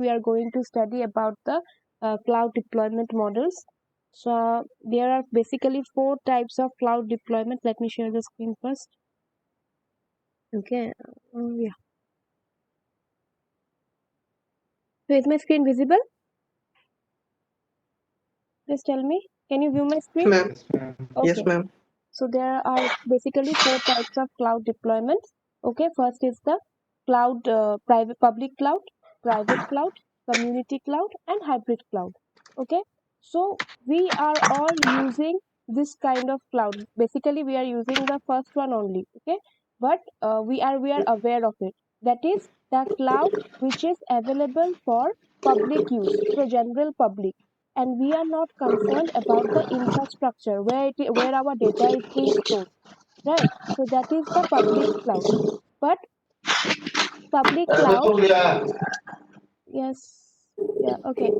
we are going to study about the cloud deployment models. So there are basically 4 types of cloud deployment. Let me share the screen first. Okay. Yeah. So is my screen visible? Please tell me. Can you view my screen? Ma'am. Okay. Yes, ma'am. So there are basically 4 types of cloud deployments. Okay. First is the cloud, public cloud, private cloud, community cloud, and hybrid cloud. Okay. So we are all using this kind of cloud. Basically, we are using the first one only. Okay. But we are aware of it. That is the cloud which is available for public use, so general public, and we are not concerned about the infrastructure where our data is being stored, right? So that is the public cloud. But public cloud, yes, yeah, okay.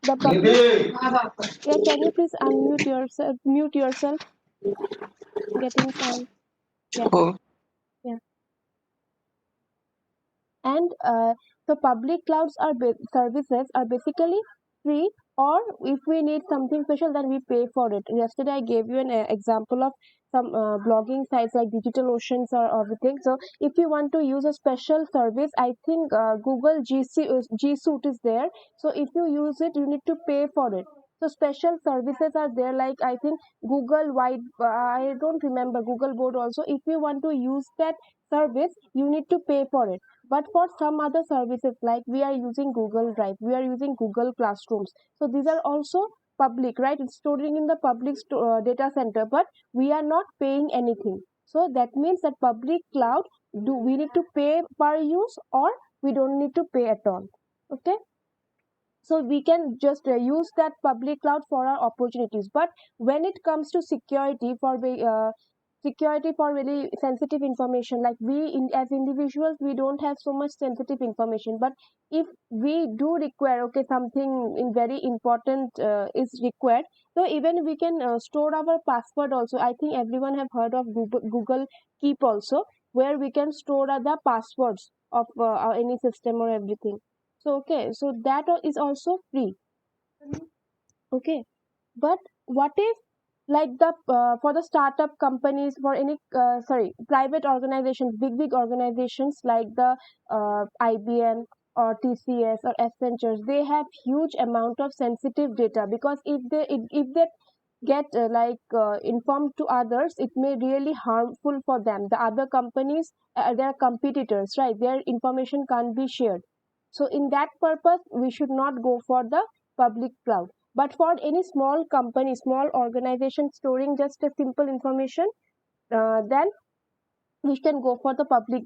The public, yeah, can you please unmute yourself, mute yourself, getting sound, yeah, Oh, yeah. And so public clouds are services are basically free, or if we need something special, then we pay for it. Yesterday I gave you an example of some blogging sites like DigitalOcean or everything. So if you want to use a special service, I think Google G Suite is there. So if you use it, you need to pay for it. So special services are there, like I think Google Wide, I don't remember, Google Board also. If you want to use that service, you need to pay for it. But for some other services, like we are using Google Drive, we are using Google Classrooms, so these are also public, right? It's storing in the public data center, but we are not paying anything. So that means that public cloud, do we need to pay per use, or we don't need to pay at all? Okay. So we can just use that public cloud for our opportunities. But when it comes to security, for security for really sensitive information, like as individuals, we don't have so much sensitive information, but if we do require, okay, something in very important is required, so even we can store our password also. I think everyone have heard of Google Keep also, where we can store the passwords of any system or everything. So okay, so that is also free. Okay, but what if, like the for the startup companies, for any private organizations, big organizations like the IBM or TCS or Accenture, they have huge amount of sensitive data, because if they get informed to others, it may really harmful for them. The other companies, their competitors, right? Their information can't be shared. So in that purpose, we should not go for the public cloud. But for any small company, small organization storing just a simple information, then we can go for the public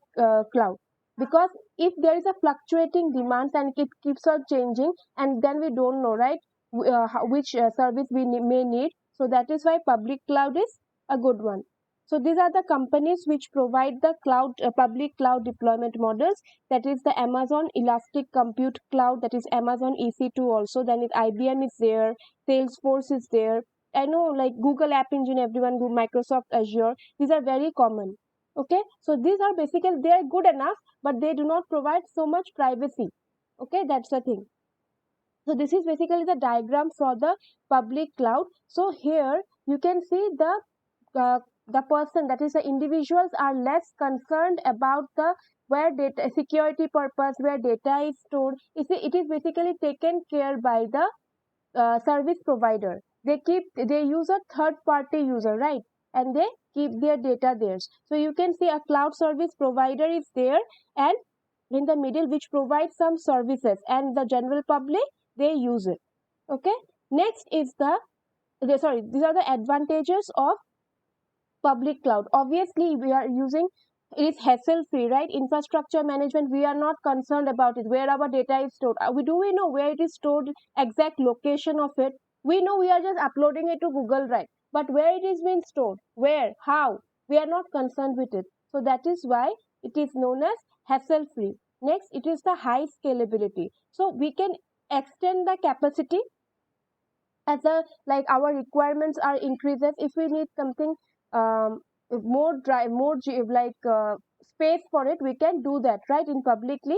cloud. Because if there is a fluctuating demand and it keeps on changing, and then we don't know, right, which service we may need. So that is why public cloud is a good one. So these are the companies which provide the cloud public cloud deployment models. That is the Amazon Elastic Compute Cloud, that is Amazon EC2 also. Then IBM is there, Salesforce is there. I know, like Google App Engine, everyone do, Microsoft Azure. These are very common. Okay, so these are basically, they are good enough, but they do not provide so much privacy. Okay, that's the thing. So this is basically the diagram for the public cloud. So here you can see the person, that is the individuals, are less concerned about the where data security purpose, where data is stored. It is basically taken care by the service provider. They use a third party user, right? And they keep their data there. So you can see a cloud service provider is there, and in the middle, which provides some services, and the general public, they use it. Okay. Next is these are the advantages of public cloud. Obviously, we are using, it is hassle free, right? Infrastructure management, we are not concerned about it, where our data is stored. We know where it is stored, exact location of it. We know, we are just uploading it to Google Drive, but where it is being stored, where, how, we are not concerned with it. So that is why it is known as hassle free. Next, it is the high scalability. So we can extend the capacity as a, like our requirements are increases. If we need something more space for it, we can do that, right, in publicly.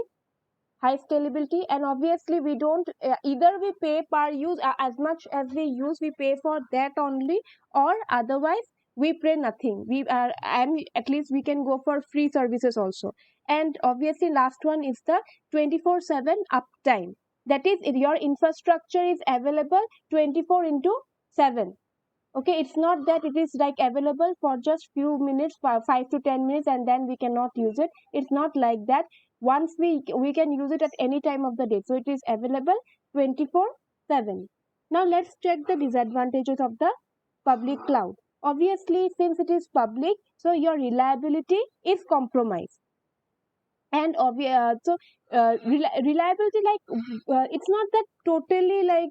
high scalability, and obviously we don't either we pay per use, as much as we use we pay for that only, or otherwise we pay nothing. We are, and at least we can go for free services also. And obviously last one is the 24/7 uptime. That is, if your infrastructure is available 24 into 7. Okay, it's not that it is like available for just few minutes, 5 to 10 minutes, and then we cannot use it. It's not like that. Once we can use it at any time of the day, so it is available 24/7. Now let's check the disadvantages of the public cloud. Obviously, since it is public, so your reliability is compromised. And reliability, like it's not that totally like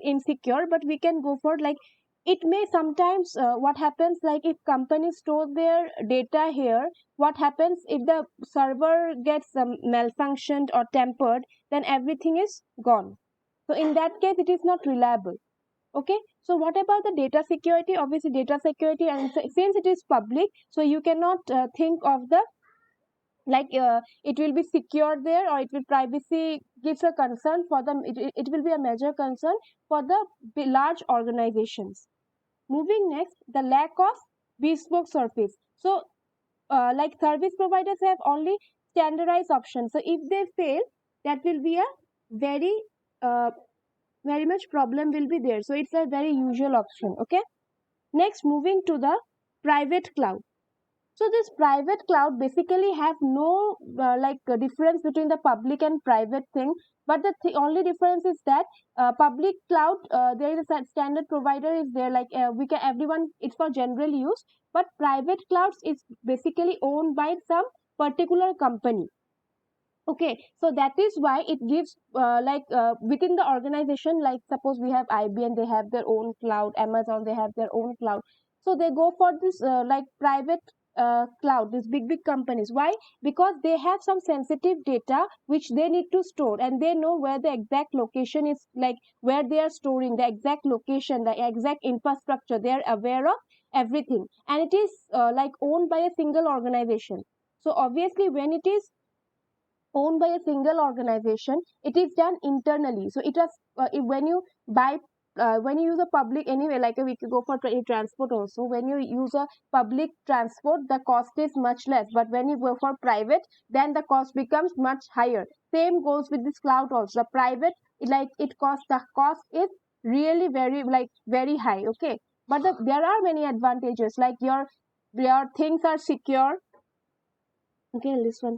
insecure, but we can go for like, it may sometimes what happens, like if companies store their data here, what happens if the server gets malfunctioned or tampered, then everything is gone. So in that case it is not reliable. Okay, so what about the data security? Obviously data security, and since it is public, so you cannot think of the like it will be secure there, or it will privacy gives a concern for them. It will be a major concern for the large organizations. Moving next, the lack of bespoke service. So like service providers have only standardized options, so if they fail, that will be a very uh, very much problem will be there, so it's a very usual option. Okay, next, moving to the private cloud. So this private cloud basically have no difference between the public and private thing, but the only difference is that public cloud, there is a standard provider is there, like we can everyone, it's for general use, but private clouds is basically owned by some particular company. Okay, so that is why it gives within the organization, like suppose we have IBM, they have their own cloud, Amazon, they have their own cloud, so they go for this private cloud, these big companies. Why? Because they have some sensitive data which they need to store, and they know where the exact location is, like where they are storing the exact location, the exact infrastructure, they are aware of everything, and it is like owned by a single organization. So obviously when it is owned by a single organization, it is done internally. So it has when you buy when you use a public anyway, like we could go for transport also, when you use a public transport, the cost is much less, but when you go for private, then the cost becomes much higher. Same goes with this cloud also. The private, like it costs, the cost is really very like very high. Okay, but there are many advantages, like your things are secure. Okay, this one.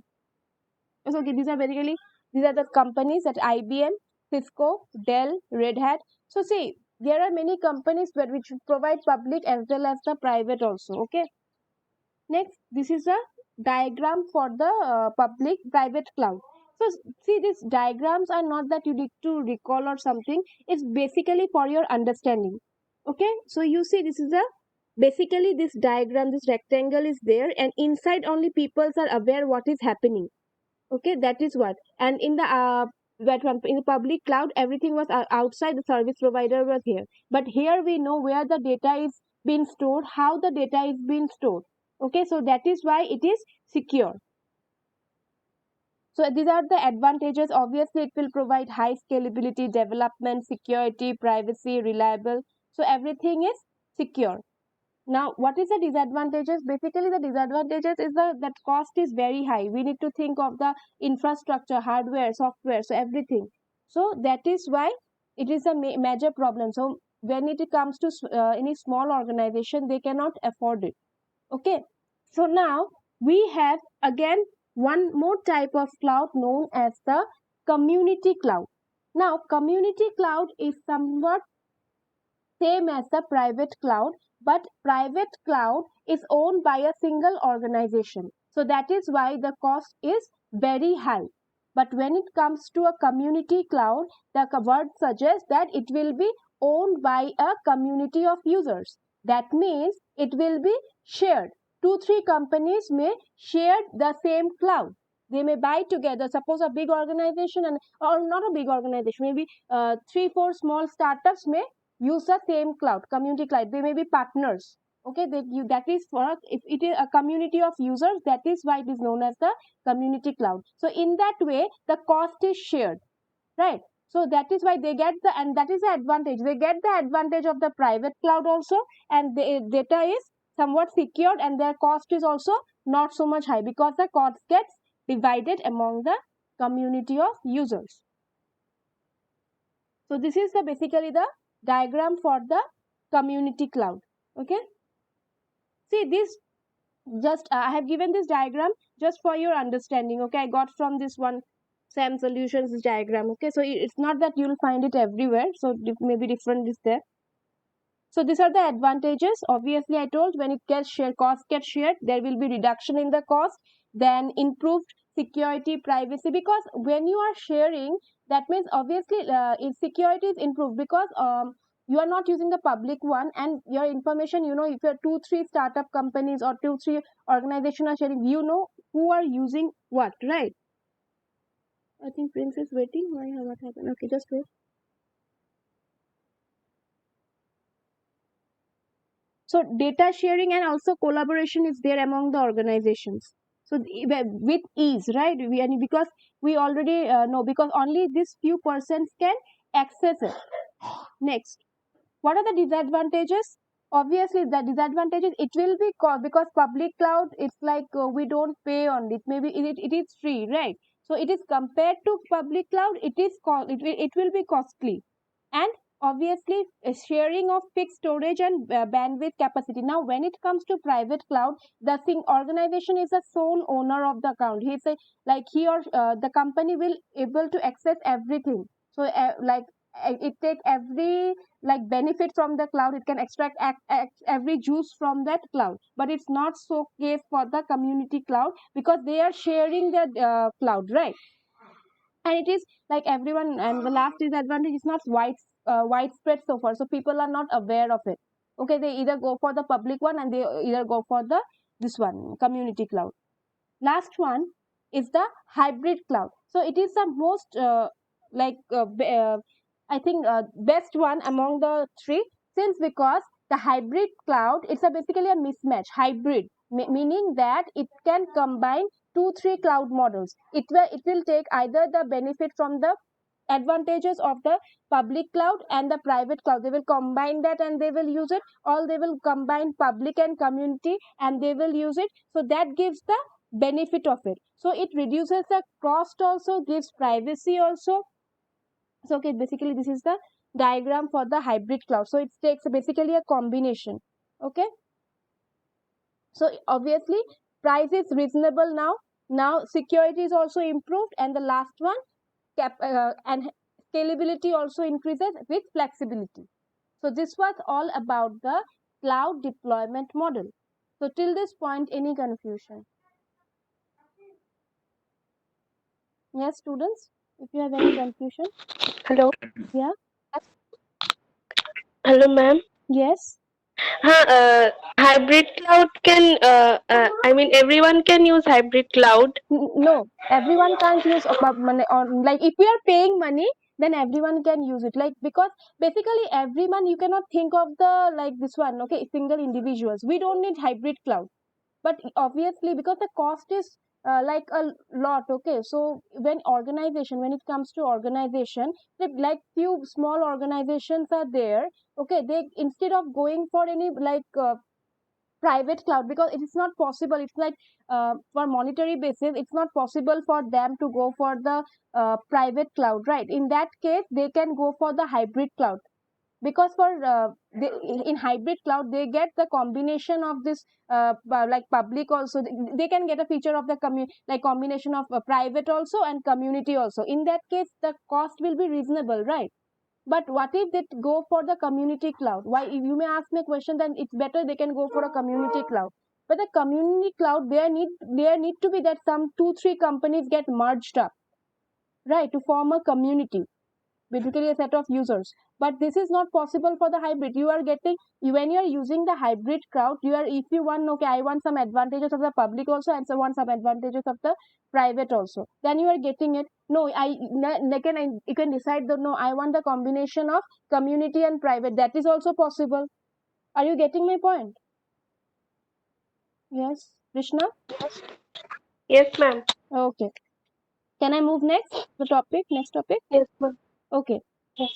So okay, these are the companies at IBM, Cisco, Dell, Red Hat. So see, there are many companies which provide public as well as the private also. Okay. Next, this is a diagram for the public private cloud. So see, these diagrams are not that you need to recall or something. It's basically for your understanding. Okay. So you see, this is a basically this diagram, this rectangle is there, and inside only people are aware what is happening. Okay, that is what. And in the that one, in the public cloud, everything was outside, the service provider was here, but here we know where the data is being stored, how the data is being stored. Okay, so that is why it is secure. So these are the advantages. Obviously it will provide high scalability, development, security, privacy, reliable, so everything is secure. Now, what is the disadvantages? Basically, the disadvantages is that cost is very high. We need to think of the infrastructure, hardware, software, so everything. So that is why it is a major problem. So when it comes to any small organization, they cannot afford it. Okay. So now we have again one more type of cloud known as the community cloud. Now, community cloud is somewhat same as the private cloud, but private cloud is owned by a single organization. So that is why the cost is very high. But when it comes to a community cloud, the word suggests that it will be owned by a community of users. That means it will be shared. 2, 3 companies may share the same cloud. They may buy together. Suppose a big organization, and or not a big organization, maybe 3, 4 small startups may use the same cloud, community cloud. They may be partners. Okay, that is for, if it is a community of users, that is why it is known as the community cloud. So in that way, the cost is shared, right? So that is why they get the, and that is the advantage. They get the advantage of the private cloud also, and the data is somewhat secured, and their cost is also not so much high because the cost gets divided among the community of users. So this is the basically the diagram for the community cloud. Okay. See this, just I have given this diagram just for your understanding. Okay, I got from this one SAM Solutions diagram. Okay, so it's not that you'll find it everywhere, so maybe different is there. So these are the advantages. Obviously, I told when it gets shared, cost gets shared, there will be reduction in the cost, then improved security, privacy, because when you are sharing, that means obviously if security is improved, because you are not using the public one, and your information, you know, if you're 2-3 startup companies or 2-3 organizations are sharing, you know who are using what, right? I think Prince is waiting. Why? What happened? Okay, just wait. So data sharing and also collaboration is there among the organizations. So with ease, right? Because we already know, because only this few persons can access it. Next, what are the disadvantages? Obviously, the disadvantages, it will be because public cloud, it's like we don't pay on it. Maybe it is free, right? So it is compared to public cloud, it will be costly, and obviously sharing of fixed storage and bandwidth capacity. Now when it comes to private cloud, the thing, organization is the sole owner of the account. He's a, like he or the company will able to access everything. So it take every like benefit from the cloud, it can extract every juice from that cloud. But it's not so case for the community cloud, because they are sharing the cloud, right? And it is like everyone, and the last disadvantage is not widespread so far, so people are not aware of it. Okay, they either go for the public one, and they either go for the this one community cloud. Last one is the hybrid cloud. So it is the most I think best one among the three, since because the hybrid cloud, it's a basically a mismatch hybrid, meaning that it can combine 2-3 cloud models. It will take either the benefit from the advantages of the public cloud and the private cloud, they will combine that and they will use it, or they will combine public and community and they will use it. So that gives the benefit of it, so it reduces the cost, also gives privacy also. So okay, basically this is the diagram for the hybrid cloud. So it takes basically a combination. Okay, so obviously price is reasonable now. Now security is also improved, and the last one, and scalability also increases with flexibility. So this was all about the cloud deployment model. So till this point, any confusion? Yes, students, if you have any confusion. Hello. Yeah. Hello, ma'am. Yes. Hybrid cloud can, I mean, everyone can use hybrid cloud. No, everyone can't use money on, like if we are paying money, then everyone can use it, like because basically everyone, you cannot think of the like this one, okay, single individuals, we don't need hybrid cloud. But obviously because the cost is like a lot. Okay, so when it comes to organization, like few small organizations are there. Okay, they, instead of going for any like private cloud, because it is not possible, it's like for monetary basis it's not possible for them to go for the private cloud, right? In that case they can go for the hybrid cloud, because for in hybrid cloud they get the combination of this like public also, they can get a feature of the like combination of private also and community also. In that case the cost will be reasonable, right? But what if they go for the community cloud? Why, if you may ask me a question, then it's better they can go for a community cloud. But the community cloud, there need to be that some 2-3 companies get merged up, right, to form a community, basically a set of users. But this is not possible for the hybrid. You are getting, when you are using the hybrid cloud, you are, if you want, okay, I want some advantages of the public also, and so want some advantages of the private also, then you are getting it. No, you can decide that no, I want the combination of community and private, that is also possible. Are you getting my point? Yes, Krishna? Yes, ma'am. Okay. Can I move next? The topic, next topic? Yes, ma'am. Okay. Yes.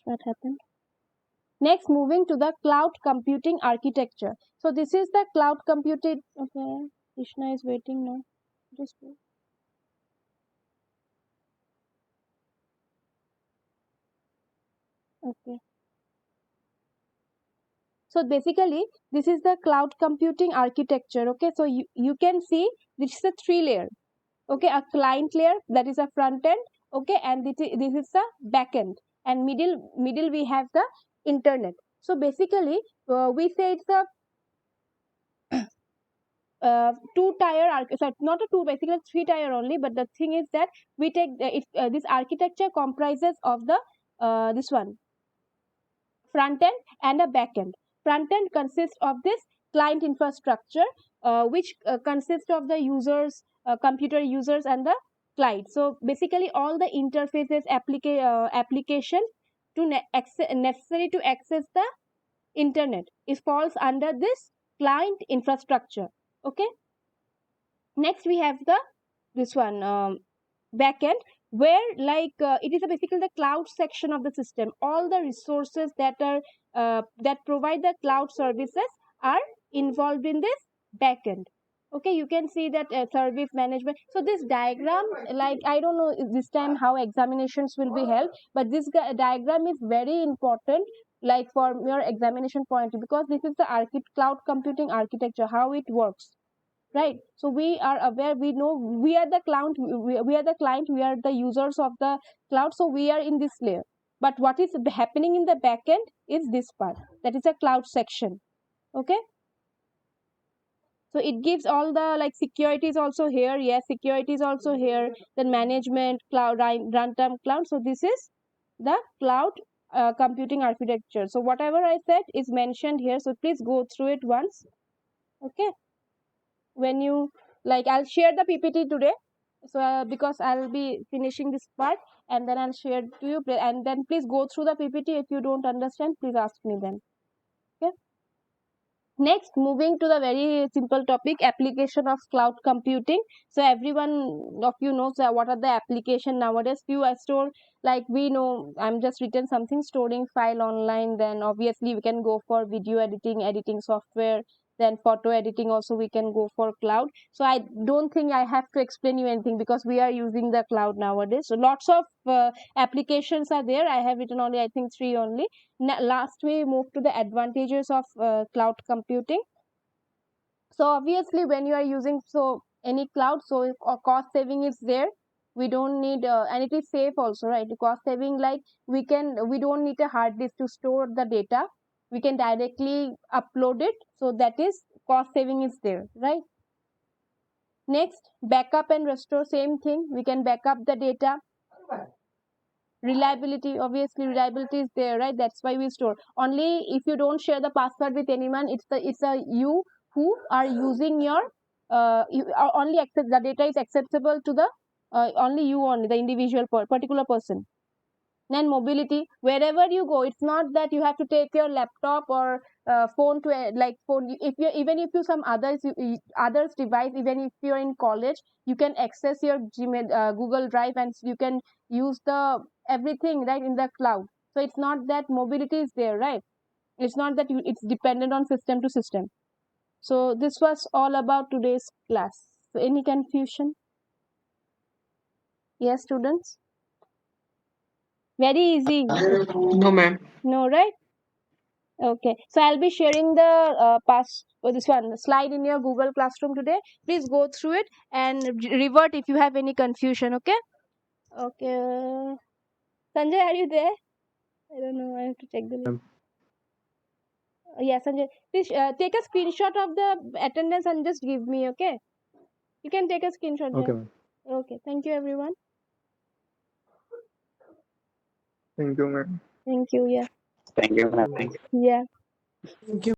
What happened? Next, moving to the cloud computing architecture. So this is the cloud computing. Okay, Krishna is waiting now. Just wait. Okay. So basically, this is the cloud computing architecture. Okay, so you can see this is a three layer. Okay, a client layer, that is a front end. Okay, and this is the back end, and middle we have the internet. So basically, we say it's a two tier so not a two, basically three tier only, but the thing is that we take this architecture comprises of the this one front end and a back end. Front end consists of this client infrastructure, which consists of the users, computer users, and the client. So basically, all the interfaces, application to necessary to access the internet, it falls under this client infrastructure. Okay. Next, we have the this one backend, where it is basically the cloud section of the system. All the resources that are that provide the cloud services are involved in this backend. Okay, you can see that service management. So this diagram, like, I don't know this time how examinations will be held, but this diagram is very important, like for your examination point, because this is the cloud computing architecture, how it works, right? So we are aware, we know, we are the client, we are the client, we are the users of the cloud, so we are in this layer. But what is happening in the backend is this part, that is a cloud section. Okay, so it gives all the, like, security is also here. Yes, security is also here. Then management, cloud, runtime cloud. So this is the cloud computing architecture. So whatever I said is mentioned here, so please go through it once. Okay, when you, like, I'll share the PPT today, so because I'll be finishing this part, and then I'll share to you, and then please go through the PPT. If you don't understand, please ask me then. Okay, next, moving to the very simple topic, application of cloud computing. So everyone of you knows what are the application nowadays. Few I store, like, we know, I'm just written something, storing file online. Then obviously we can go for video editing software. Then photo editing also we can go for cloud. So I don't think I have to explain you anything, because we are using the cloud nowadays. So lots of applications are there. I have written only, I think, three only. Last, we move to the advantages of cloud computing. So obviously, when you are using so any cloud, so cost saving is there. We don't need and it is safe also, right? The cost saving, like, we don't need a hard disk to store the data. We can directly upload it, so that is cost saving is there, right? Next, backup and restore, same thing. We can back up the data. Reliability, obviously reliability is there, right? That's why we store. Only if you don't share the password with anyone, it's a you who are using your you are only access the data is acceptable to the only you, only the individual particular person. Then mobility, wherever you go, it's not that you have to take your laptop or phone to like phone. If you, even if you some others others device, even if you're in college, you can access your Gmail, Google Drive, and you can use the everything, right, in the cloud. So it's not that mobility is there, right? It's not that it's dependent on system to system. So this was all about today's class. So any confusion? Yes, students? Very easy. No, ma'am. No, right? Okay, so I'll be sharing the this one slide in your Google Classroom today. Please go through it and revert if you have any confusion. Okay. Okay. Sanjay, are you there? I don't know. I have to check the link. Yeah, Sanjay. Please take a screenshot of the attendance and just give me. Okay. You can take a screenshot Okay, there. ma'am. Okay. Thank you, everyone. Thank you, ma'am. Thank you. Yeah. Thank you, ma'am. Thank you. Yeah. Thank you.